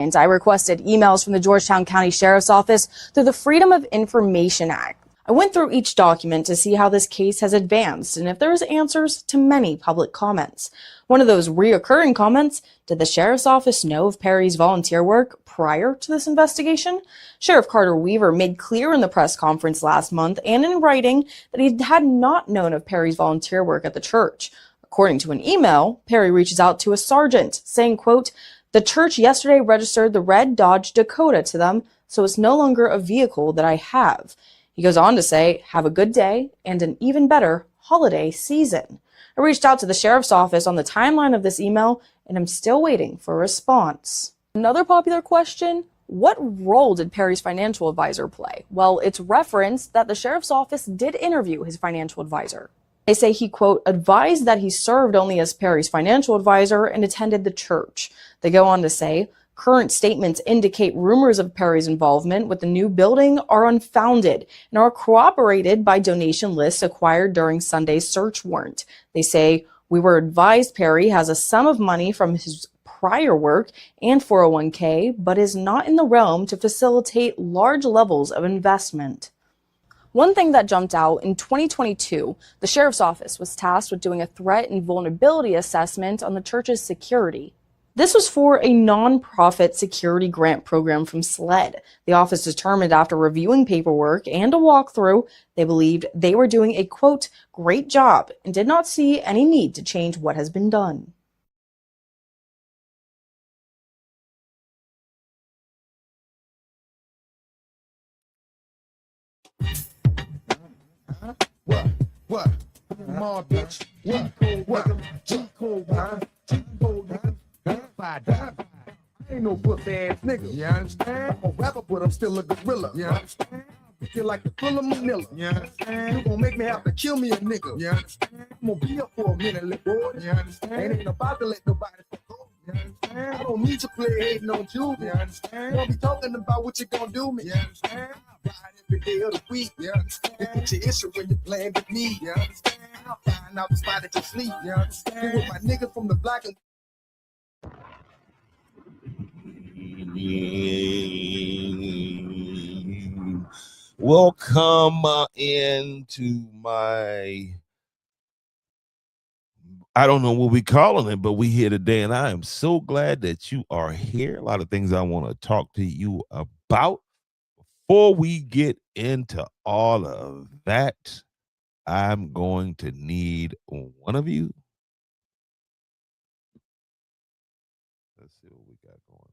And I requested emails from the Georgetown County Sheriff's Office through the Freedom of Information Act. I went through each document to see how this case has advanced and if there's answers to many public comments. One of those reoccurring comments: did the Sheriff's Office know of Perry's volunteer work prior to this investigation? Sheriff Carter Weaver made clear in the press conference last month and in writing that he had not known of Perry's volunteer work at the church. According to an email, Perry reaches out to a sergeant saying, quote, "The church yesterday registered the red Dodge Dakota to them, so it's no longer a vehicle that I have." He goes on to say, "Have a good day and an even better holiday season." I reached out to the sheriff's office on the timeline of this email, and I'm still waiting for a response. Another popular question: what role did Perry's financial advisor play? Well, it's referenced that the sheriff's office did interview his financial advisor. They say he, quote, advised that he served only as Perry's financial advisor and attended the church. They go on to say, current statements indicate rumors of Perry's involvement with the new building are unfounded and are corroborated by donation lists acquired during Sunday's search warrant. They say, we were advised Perry has a sum of money from his prior work and 401k, but is not in the realm to facilitate large levels of investment. One thing that jumped out: in 2022, the sheriff's office was tasked with doing a threat and vulnerability assessment on the church's security. This was for a nonprofit security grant program from SLED. The office determined after reviewing paperwork and a walkthrough, they believed they were doing a, quote, great job and did not see any need to change what has been done. What? Come on, bitch. What? G-Code, huh? G-Code, huh? I ain't no pussy ass nigga. You understand? I'm a rapper, but I'm still a gorilla. You understand? Feel like the full of Manila. You understand? You gon' make me have to kill me a nigga. You understand? I'm gonna be up for a minute, little boy. You understand? Ain't about to let nobody go. You understand? I don't need to play hating on you. You understand? Don't be talking about what you gonna do me. You understand? Ride every day of the week. You understand? Get your issue when you're playing with me. You understand? I'll find out the spot that you sleep. You understand? With my nigga from the block and welcome into my, I don't know what we calling it, but we here today, and I am so glad that you are here. A lot of things I want to talk to you about. Before we get into all of that, I'm going to need one of you. Let's see what we got going on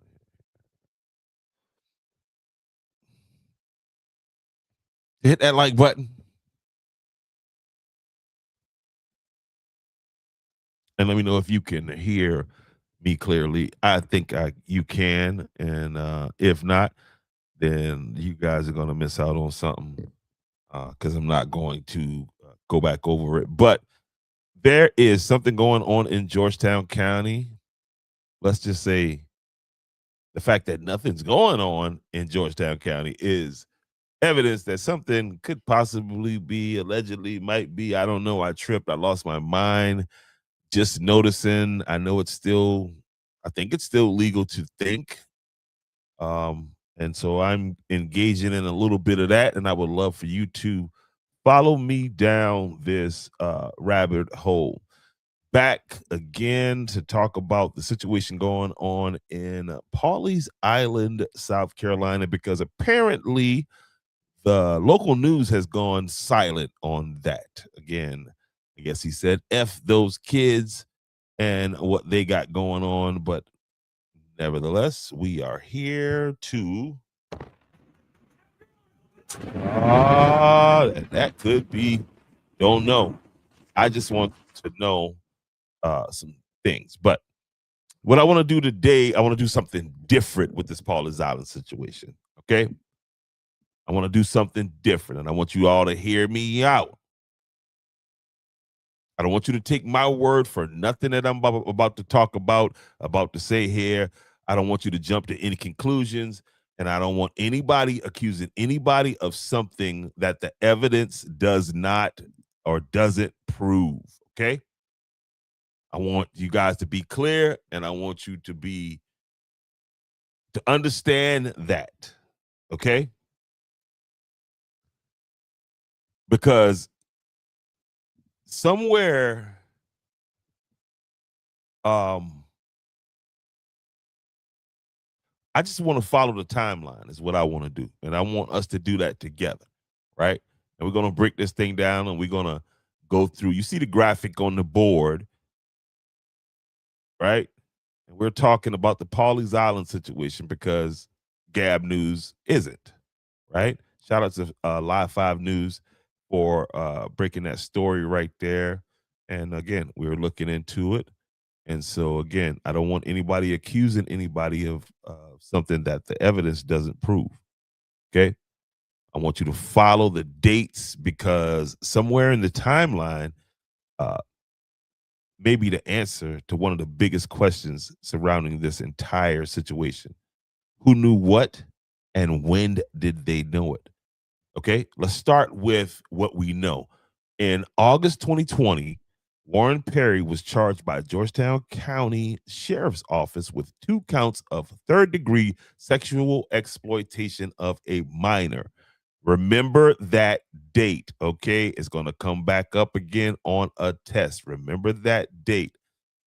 here. Hit that like button. And let me know if you can hear me clearly. I think you can. And if not, then you guys are going to miss out on something because I'm not going to go back over it. But there is something going on in Georgetown County. Let's just say the fact that nothing's going on in Georgetown County is evidence that something could possibly be, allegedly might be. I don't know. I tripped. I lost my mind. Just noticing. I know it's still, I think it's still legal to think. And so I'm engaging in a little bit of that, and I would love for you to follow me down this rabbit hole. Back again to talk about the situation going on in Pawleys Island, South Carolina, because apparently the local news has gone silent on that. Again, I guess he said F those kids and what they got going on, but nevertheless, we are here to that could be, don't know. I just want to know some things. But what I want to do today, I want to do something different with this Pawleys Island situation. Okay? I want to do something different, and I want you all to hear me out. I don't want you to take my word for nothing that I'm about to talk about to say here. I don't want you to jump to any conclusions, and I don't want anybody accusing anybody of something that the evidence does not or doesn't prove, okay? I want you guys to be clear, and I want you to to understand that, okay? Because somewhere, I just want to follow the timeline is what I want to do. And I want us to do that together, right? And we're going to break this thing down and we're going to go through. You see the graphic on the board, right? And we're talking about the Pawleys Island situation because Gab News isn't, right? Shout out to Live 5 News for breaking that story right there. And again, we're looking into it. And so, again, I don't want anybody accusing anybody of something that the evidence doesn't prove. Okay. I want you to follow the dates because somewhere in the timeline, uh, maybe the answer to one of the biggest questions surrounding this entire situation. Who knew what and when did they know it? Okay, let's start with what we know. In August 2020, Warren Perry was charged by Georgetown County Sheriff's Office with 2 counts of third-degree sexual exploitation of a minor. Remember that date, okay? It's going to come back up again on a test. Remember that date.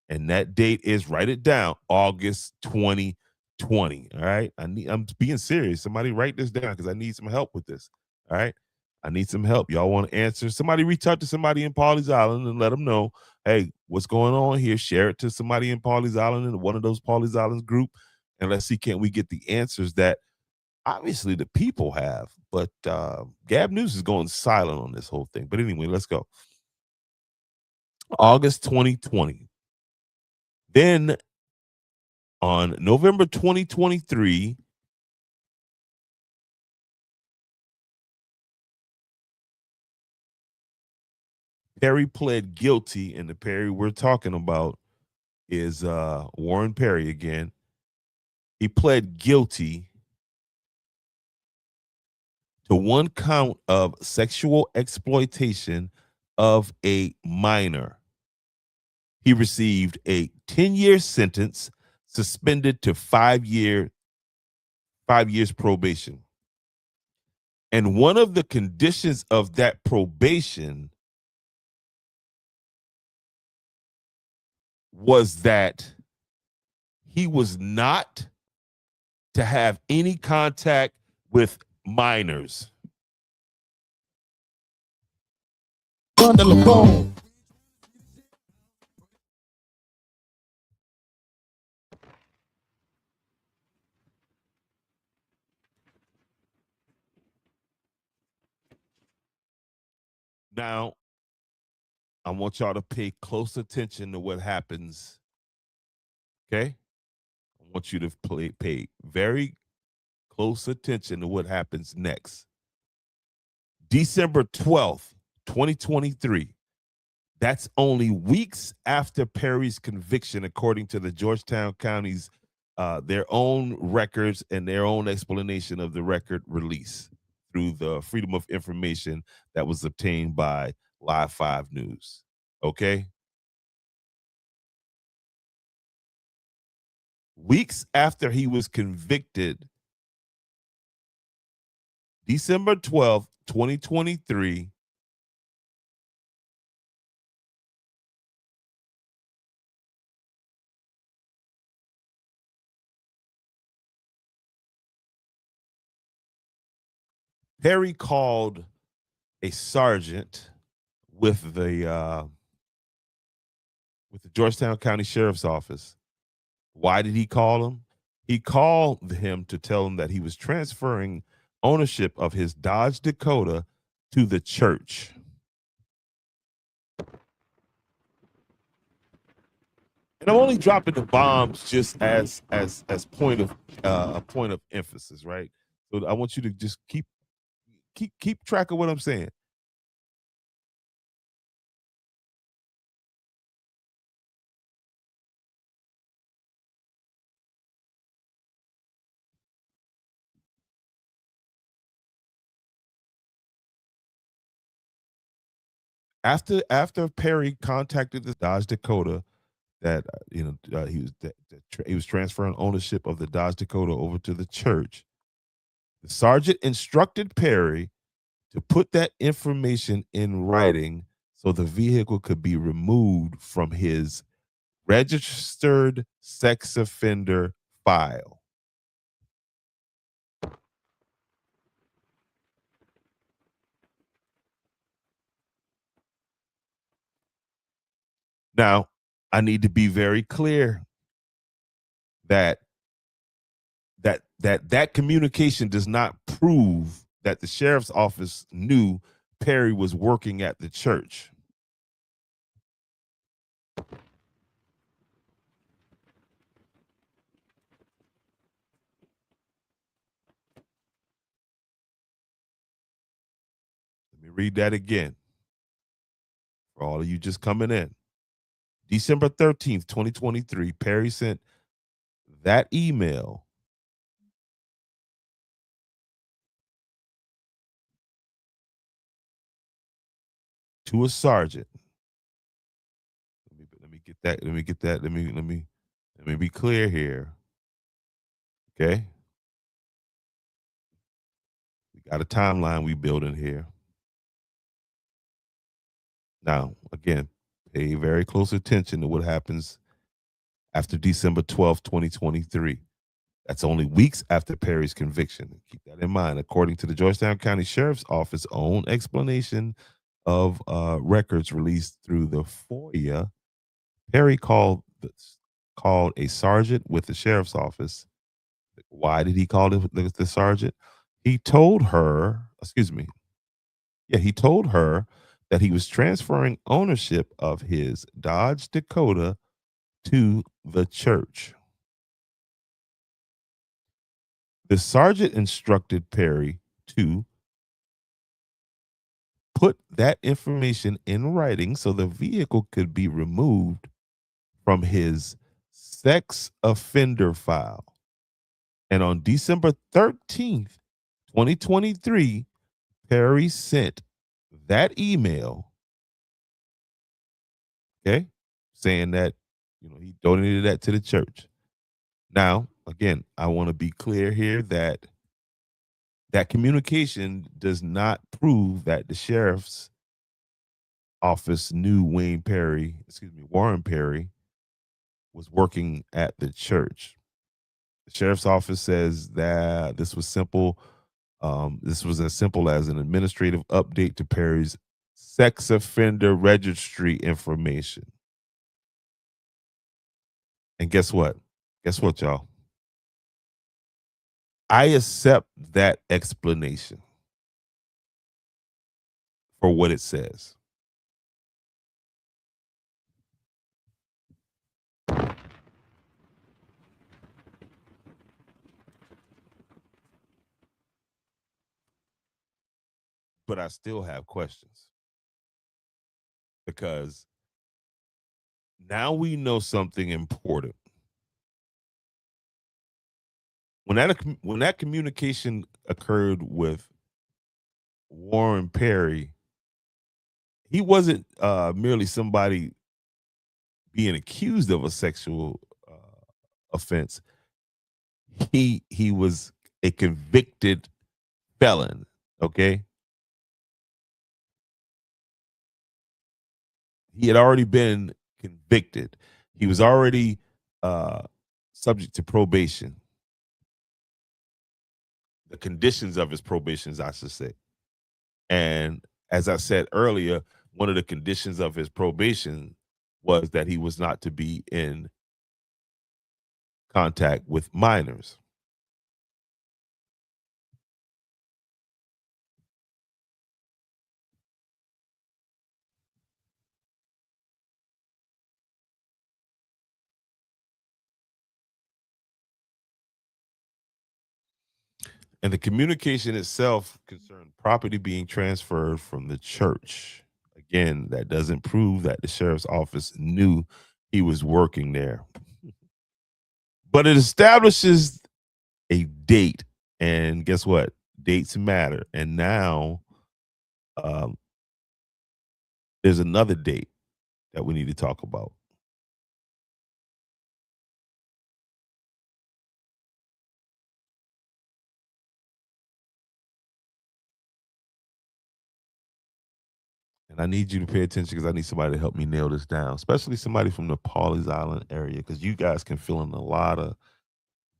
And that date is, write it down, August 2020. All right. I'm being serious. Somebody write this down because I need some help with this. All right. I need some help. Y'all want to answer? Somebody reach out to somebody in Pawleys Island and let them know, hey, what's going on here? Share it to somebody in Pawleys Island and one of those Pawleys Islands group. And let's see, can we get the answers that obviously the people have? But Gab News is going silent on this whole thing. But anyway, let's go. August 2020. Then on November 2023, Perry pled guilty, and the Perry we're talking about is Warren Perry again. He pled guilty to 1 count of sexual exploitation of a minor. He received a 10-year sentence, suspended to 5 years probation. And one of the conditions of that probation was that he was not to have any contact with minors. Now, I want y'all to pay close attention to what happens. Okay? I want you to pay very close attention to what happens next. December 12th, 2023. That's only weeks after Perry's conviction, according to the Georgetown County's their own records and their own explanation of the record release through the Freedom of Information that was obtained by Live 5 News. Okay? Weeks after he was convicted, December 12th, 2023, Perry called a sergeant with the Georgetown County Sheriff's Office. Why did he call him? He called him to tell him that he was transferring ownership of his Dodge Dakota to the church. And I'm only dropping the bombs just as point of a point of emphasis, right? So I want you to just keep track of what I'm saying. After Perry contacted the Dodge Dakota, that he was transferring ownership of the Dodge Dakota over to the church. The sergeant instructed Perry to put that information in writing so the vehicle could be removed from his registered sex offender file. Now, I need to be very clear that that communication does not prove that the sheriff's office knew Perry was working at the church. Let me read that again for all of you just coming in. December 13th, 2023, Perry sent that email to a sergeant. Let me get that. Let me get that. Let me be clear here. Okay. We got a timeline we building here. Now, again, pay very close attention to what happens after December 12th, 2023. That's only weeks after Perry's conviction. Keep that in mind. According to the Georgetown County Sheriff's Office own explanation of records released through the FOIA, Perry called a sergeant with the sheriff's office. Why did he call the sergeant? He told her, he told her that he was transferring ownership of his Dodge Dakota to the church. The sergeant instructed Perry to put that information in writing so the vehicle could be removed from his sex offender file. And on December 13th, 2023, Perry sent that email, okay, saying that he donated that to the church. Now, again, I want to be clear here that that communication does not prove that the sheriff's office knew Warren Perry was working at the church. The sheriff's office says that this was simple. This was as simple as an administrative update to Perry's sex offender registry information. And guess what? Guess what, y'all? I accept that explanation for what it says. But I still have questions because now we know something important. When that communication occurred with Warren Perry, he wasn't merely somebody being accused of a sexual offense. He was a convicted felon. Okay, he had already been convicted. He was already subject to probation. The conditions of his probations, I should say. And as I said earlier, one of the conditions of his probation was that he was not to be in contact with minors. And the communication itself concerned property being transferred from the church. Again, that doesn't prove that the sheriff's office knew he was working there. But it establishes a date. And guess what? Dates matter. And now there's another date that we need to talk about. I need you to pay attention because I need somebody to help me nail this down, especially somebody from the Pawleys Island area, because you guys can fill in a lot of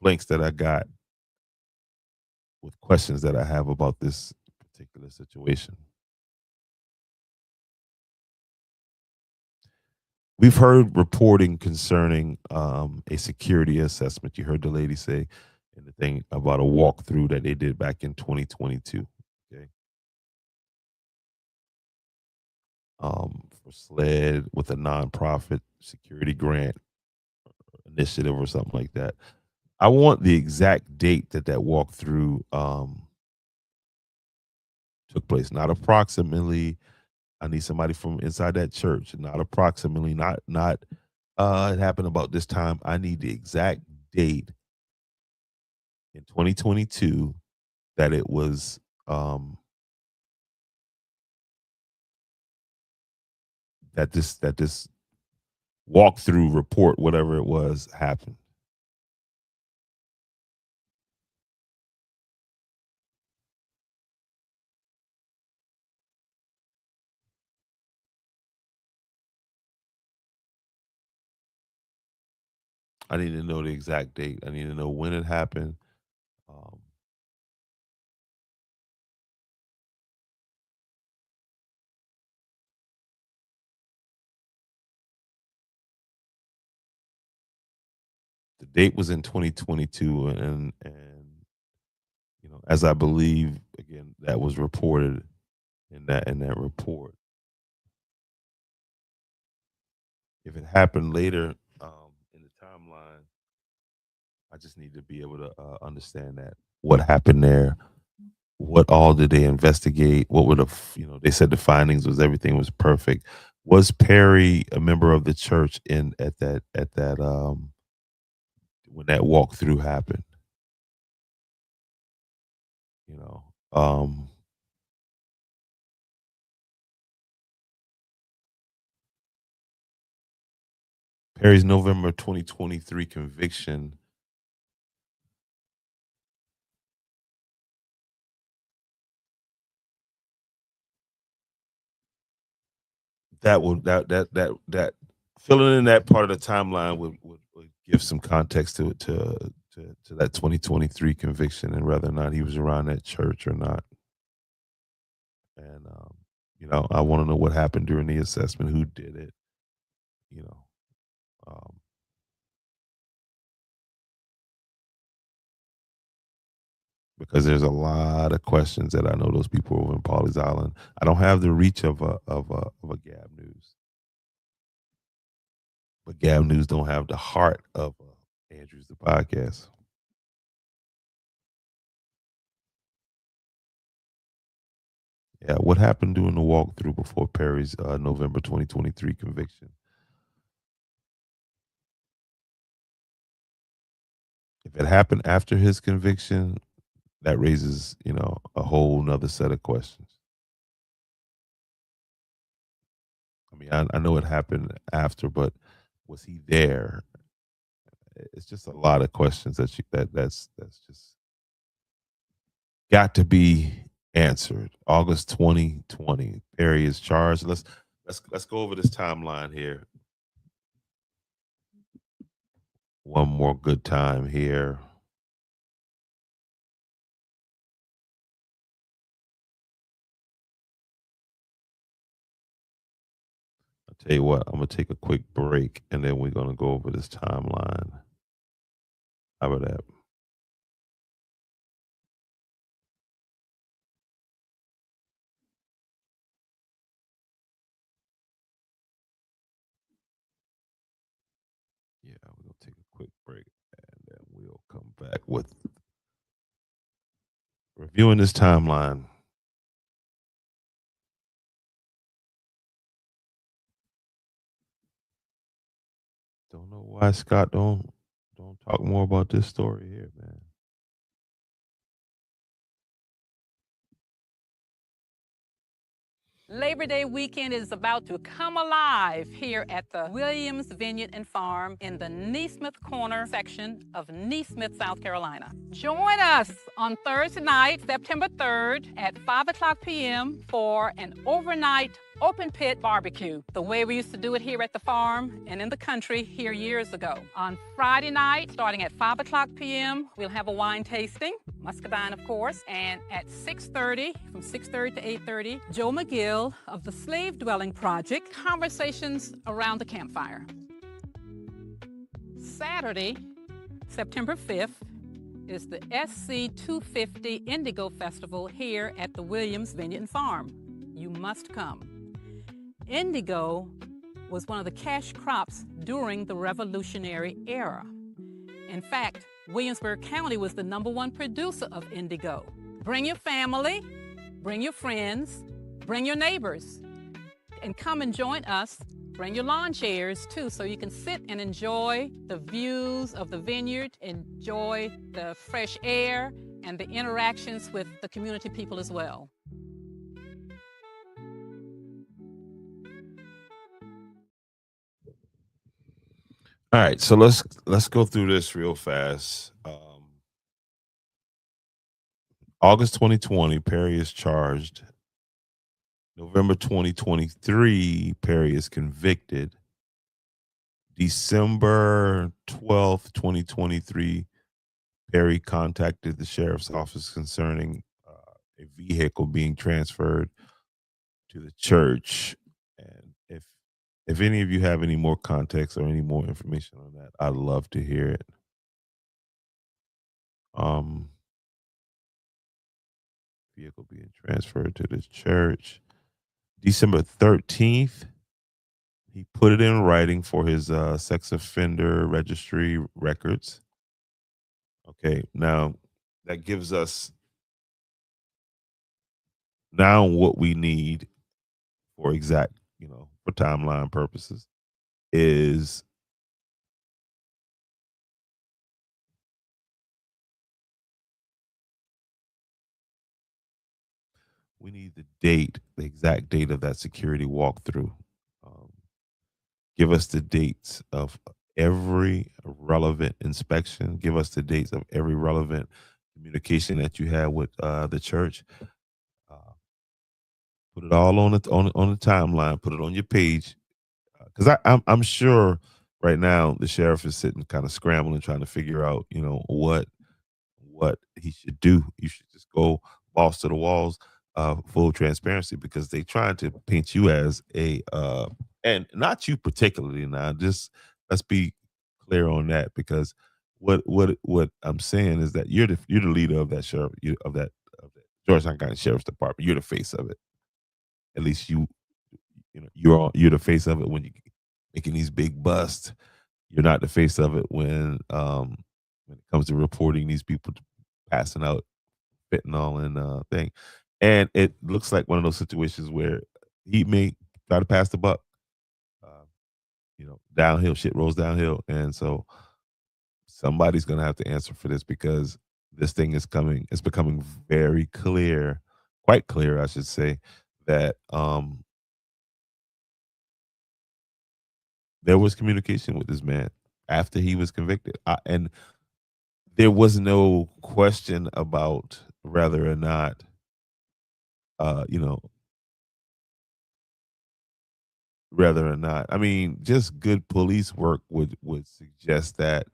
blanks that I got with questions that I have about this particular situation. We've heard reporting concerning a security assessment. You heard the lady say in the thing about a walkthrough that they did back in 2022. Okay. For SLED with a nonprofit security grant initiative or something like that. I want the exact date that that walkthrough took place, not approximately. I need somebody from inside that church, not approximately, not it happened about this time. I need the exact date in 2022 that it was that this walkthrough report, whatever it was, happened. I need to know the exact date. I need to know when it happened. Um, the date was in 2022, and as I believe again that was reported in that report. If it happened later in the timeline, I just need to be able to understand that what happened there. What all did they investigate? What were they said the findings was everything was perfect. Was Perry a member of the church in at that when that walkthrough happened? You know, Perry's November 2023 conviction, that would that filling in that part of the timeline would give some context to it to that 2023 conviction and whether or not he was around that church or not. And I want to know what happened during the assessment, who did it, you know. Um, because there's a lot of questions that I know those people over in Pawleys Island. I don't have the reach of a Gab News, but Gab News don't have the heart of Andrews the podcast. Yeah, what happened during the walkthrough before Perry's November 2023 conviction? If it happened after his conviction, that raises a whole nother set of questions. I mean, I know it happened after, but was he there? It's just a lot of questions that's just got to be answered. August 2020, Perry is charged. Let's go over this timeline here. One more good time here. I'll tell you what, I'm gonna take a quick break and then we're gonna go over this timeline. How about that? Yeah, we're gonna take a quick break and then we'll come back with reviewing this timeline. Don't know why Scott don't talk more about this story here, man. Labor Day weekend is about to come alive here at the Williams Vineyard and Farm in the Neesmith Corner section of Neesmith, South Carolina. Join us on Thursday night, September 3rd at 5 o'clock p.m. for an overnight Open pit barbecue, the way we used to do it here at the farm and in the country here years ago. On Friday night, starting at 5 o'clock p.m., we'll have a wine tasting, muscadine of course, and at 6:30, from 6:30 to 8:30, Joe McGill of the Slave Dwelling Project, conversations around the campfire. Saturday, September 5th, is the SC 250 Indigo Festival here at the Williams Vineyard and Farm. You must come. Indigo was one of the cash crops during the Revolutionary era. In fact, Williamsburg County was the #1 producer of indigo. Bring your family, bring your friends, bring your neighbors, and come and join us. Bring your lawn chairs too, so you can sit and enjoy the views of the vineyard, enjoy the fresh air, and the interactions with the community people as well. All right, so let's go through this real fast. August 2020, Perry is charged. November 2023, Perry is convicted. December 12th, 2023, Perry contacted the sheriff's office concerning a vehicle being transferred to the church. And if any of you have any more context or any more information on that, I'd love to hear it. Vehicle being transferred to this church. December 13th, he put it in writing for his sex offender registry records. Okay, now that gives us now what we need for exact, for timeline purposes is we need the exact date of that security walkthrough. Give us the dates of every relevant inspection. Give us the dates of every relevant communication that you had with the church. Put it all on the timeline. Put it on your page, because I'm sure right now the sheriff is sitting kind of scrambling, trying to figure out, what he should do. You should just go balls to the walls, full transparency, because they trying to paint you as a and not you particularly. Now, just let's be clear on that, because what I'm saying is that you're the leader of that sheriff, of that Georgetown County Sheriff's Department. You're the face of it. At least you're the face of it when you're making these big busts. You're not the face of it when it comes to reporting these people passing out fentanyl and thing. And it looks like one of those situations where he may try to pass the buck. Downhill, shit rolls downhill. And so somebody's going to have to answer for this, because this thing is coming. It's becoming very clear, quite clear, I should say, that there was communication with this man after he was convicted. And there was no question about whether or not, I mean, just good police work would suggest that,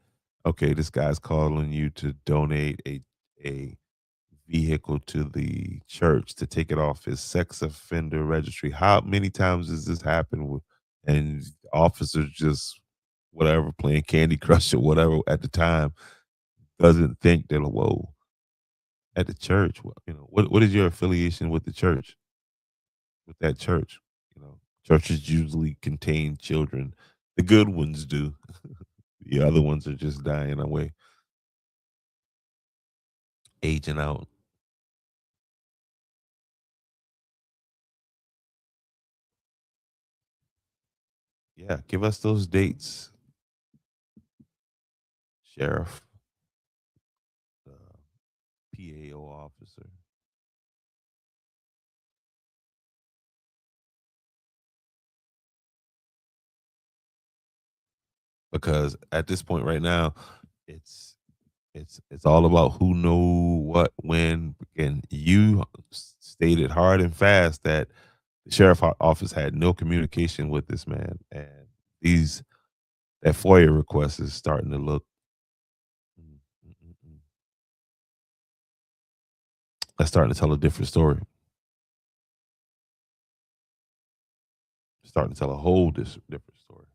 okay, this guy's calling you to donate a vehicle to the church to take it off his sex offender registry. How many times has this happened? And officers just whatever playing Candy Crush or whatever at the time doesn't think that, whoa, at the church, what is your affiliation with the church? With that church, churches usually contain children. The good ones do. The other ones are just dying away, aging out. Yeah, give us those dates, Sheriff, PAO officer. Because at this point right now, it's all about who know what when. And you stated hard and fast that The sheriff office had no communication with this man, and that FOIA request is starting to look. That's starting to tell a different story. Starting to tell a whole different story.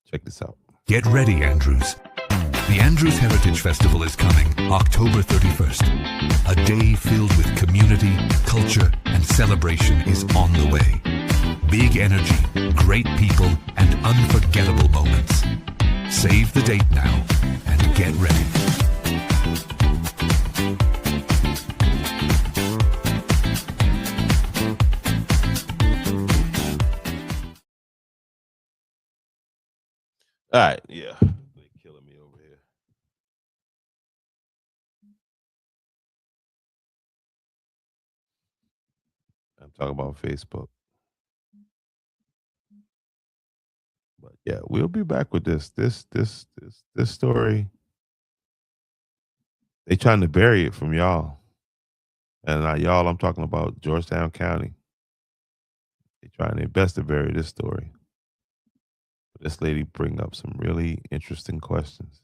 Check this out. Get ready, Andrews. The Andrews Heritage Festival is coming October 31st. A day filled with community, culture, and celebration is on the way. Big energy, great people, and unforgettable moments. Save the date now and get ready. All right, yeah. They're killing me over here. I'm talking about Facebook. But yeah, we'll be back with this story. They trying to bury it from y'all. And y'all, I'm talking about Georgetown County. They trying their best to bury this story. But this lady bring up some really interesting questions.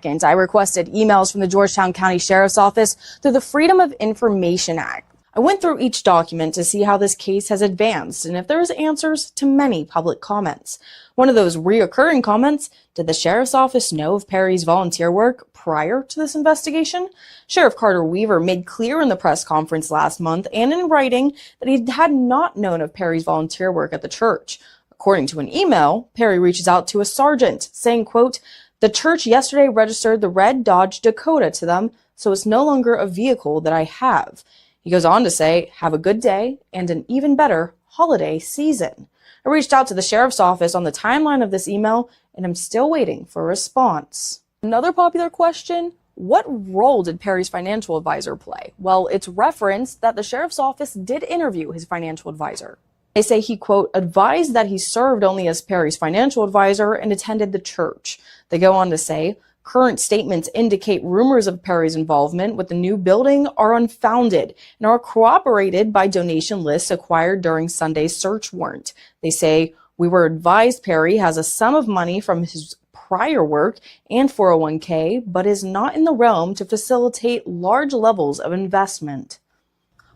I requested emails from the Georgetown County Sheriff's Office through the Freedom of Information Act. I went through each document to see how this case has advanced and if there's answers to many public comments. One of those reoccurring comments, did the Sheriff's Office know of Perry's volunteer work prior to this investigation? Sheriff Carter Weaver made clear in the press conference last month and in writing that he had not known of Perry's volunteer work at the church. According to an email, Perry reaches out to a sergeant saying, quote, "The church yesterday registered the red Dodge Dakota to them, so it's no longer a vehicle that I have." He goes on to say, "Have a good day and an even better holiday season." I reached out to the sheriff's office on the timeline of this email, and I'm still waiting for a response. Another popular question, what role did Perry's financial advisor play? Well, it's referenced that the sheriff's office did interview his financial advisor. They say he, quote, advised that he served only as Perry's financial advisor and attended the church. They go on to say, current statements indicate rumors of Perry's involvement with the new building are unfounded and are corroborated by donation lists acquired during Sunday's search warrant. They say, we were advised Perry has a sum of money from his prior work and 401k, but is not in the realm to facilitate large levels of investment.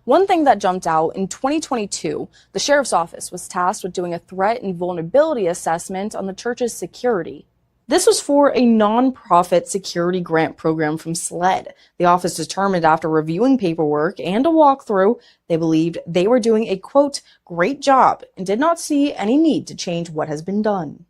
One thing that jumped out in 2022, the sheriff's office was tasked with doing a threat and vulnerability assessment on the church's security. This was for a nonprofit security grant program from SLED. The office determined after reviewing paperwork and a walkthrough, they believed they were doing a, quote, great job and did not see any need to change what has been done.